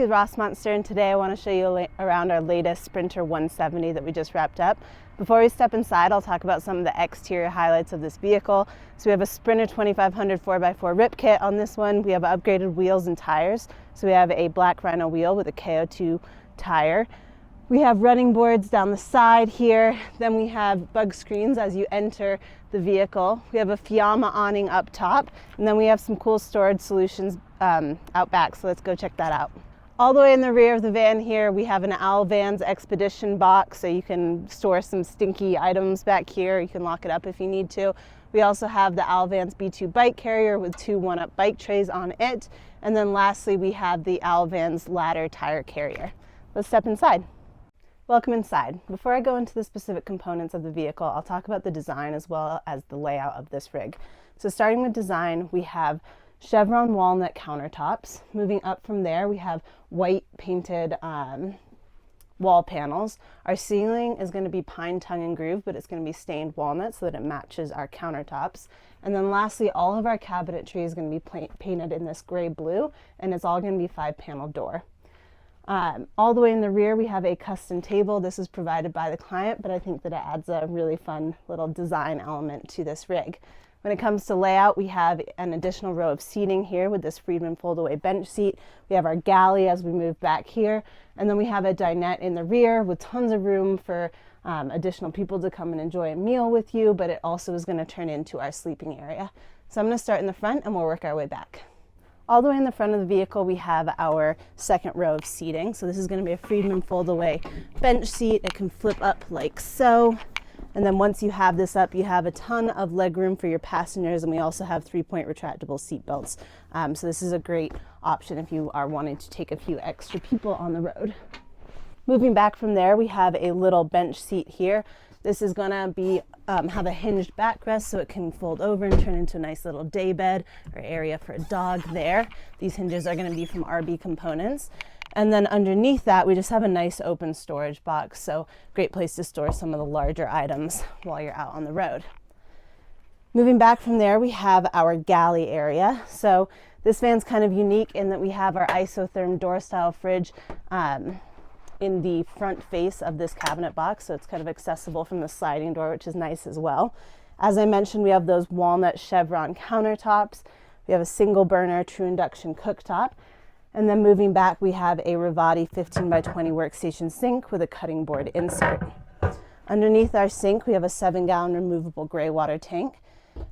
to Rossmönster, and today I want to show you around our latest Sprinter 170 that we just wrapped up. Before we step inside, I'll talk about some of the exterior highlights of this vehicle. So we have a Sprinter 2500 4x4 rip kit on this one. We have upgraded wheels and tires. So we have a Black Rhino wheel with a KO2 tire. We have running boards down the side here. Then we have bug screens as you enter the vehicle. We have a Fiamma awning up top, and then we have some cool storage solutions out back, so let's go check that out. All the way in the rear of the van here, we have an Alvan's Expedition box, so you can store some stinky items back here. You can lock it up if you need to. We also have the Alvan's B2 bike carrier with two one-up bike trays on it. And then lastly, we have the Alvan's ladder tire carrier. Let's step inside. Welcome inside. Before I go into the specific components of the vehicle, I'll talk about the design as well as the layout of this rig. So starting with design, we have Chevron Walnut Countertops. Moving up from there, we have white painted wall panels. Our ceiling is going to be pine tongue and groove, but it's going to be stained walnut so that it matches our countertops. And then lastly, all of our cabinetry is going to be painted in this gray blue, and it's all going to be 5-panel door. All the way in the rear, we have a custom table. This is provided by the client, but I think that it adds a really fun little design element to this rig. When it comes to layout, we have an additional row of seating here with this Friedman fold-away bench seat. We have our galley as we move back here, and then we have a dinette in the rear with tons of room for additional people to come and enjoy a meal with you, but it also is going to turn into our sleeping area. So I'm going to start in the front and we'll work our way back. All the way in the front of the vehicle, we have our second row of seating. So this is going to be a Friedman fold-away bench seat. It can flip up like so. And then once you have this up, you have a ton of leg room for your passengers, and we also have 3-point retractable seat belts. So this is a great option if you are wanting to take a few extra people on the road. Moving back from there, we have a little bench seat here. This is going to be have a hinged backrest so it can fold over and turn into a nice little day bed or area for a dog there. These hinges are going to be from RB Components. And then underneath that, we just have a nice open storage box. So great place to store some of the larger items while you're out on the road. Moving back from there, we have our galley area. So this van's kind of unique in that we have our Isotherm door style fridge in the front face of this cabinet box. So it's kind of accessible from the sliding door, which is nice as well. As I mentioned, we have those walnut Chevron countertops. We have a single burner True Induction cooktop. And then moving back, we have a Ruvati 15x20 workstation sink with a cutting board insert. Underneath our sink, we have a 7-gallon removable gray water tank.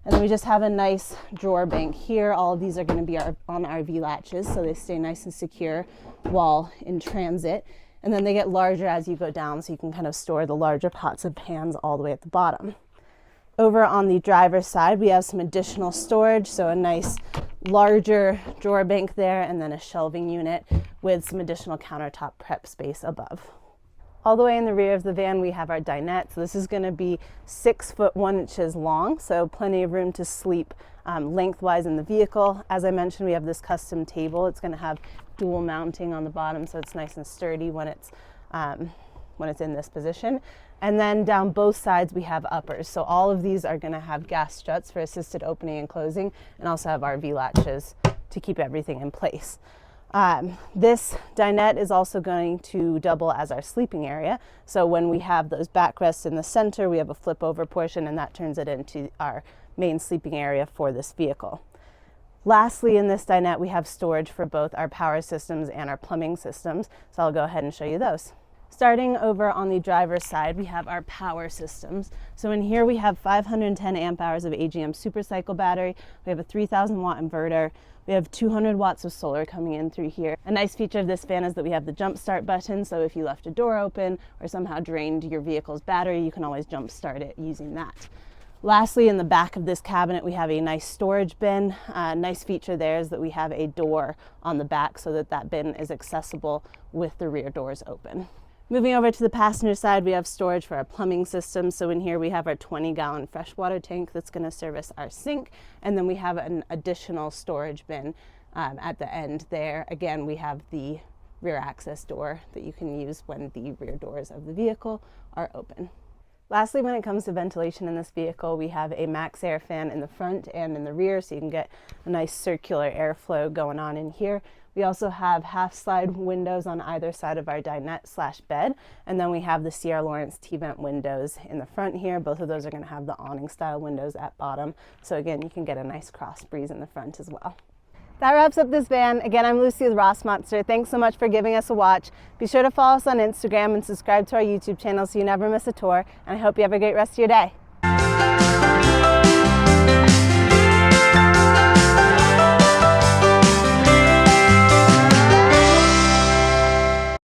And then we just have a nice drawer bank here. All of these are going to be on RV latches, so they stay nice and secure while in transit. And then they get larger as you go down, so you can kind of store the larger pots and pans all the way at the bottom. Over on the driver's side, we have some additional storage, so a nice larger drawer bank there, and then a shelving unit with some additional countertop prep space above. All the way in the rear of the van, we have our dinette. So this is going to be 6 foot 1 inches long, so plenty of room to sleep lengthwise in the vehicle. As I mentioned, we have this custom table. It's going to have dual mounting on the bottom, so it's nice and sturdy when it's in this position. And then down both sides we have uppers. So all of these are going to have gas struts for assisted opening and closing, and also have RV latches to keep everything in place. This dinette is also going to double as our sleeping area. So when we have those backrests in the center, we have a flip over portion, and that turns it into our main sleeping area for this vehicle. Lastly, in this dinette, we have storage for both our power systems and our plumbing systems. So I'll go ahead and show you those. Starting over on the driver's side, we have our power systems. So in here we have 510 amp hours of AGM supercycle battery. We have a 3,000 watt inverter. We have 200 watts of solar coming in through here. A nice feature of this fan is that we have the jump start button. So if you left a door open or somehow drained your vehicle's battery, you can always jump start it using that. Lastly, in the back of this cabinet, we have a nice storage bin. Nice feature there is that we have a door on the back so that that bin is accessible with the rear doors open. Moving over to the passenger side, we have storage for our plumbing system. So in here we have our 20-gallon freshwater tank that's going to service our sink. And then we have an additional storage bin at the end there. Again, we have the rear access door that you can use when the rear doors of the vehicle are open. Lastly, when it comes to ventilation in this vehicle, we have a Maxxair fan in the front and in the rear, so you can get a nice circular airflow going on in here. We also have half slide windows on either side of our dinette/bed, and then we have the Sierra Lawrence T-vent windows in the front here. Both of those are going to have the awning style windows at bottom, so again you can get a nice cross breeze in the front as well. That wraps up this van. Again, I'm Lucy with Rossmönster. Thanks so much for giving us a watch. Be sure to follow us on Instagram and subscribe to our YouTube channel so you never miss a tour, and I hope you have a great rest of your day.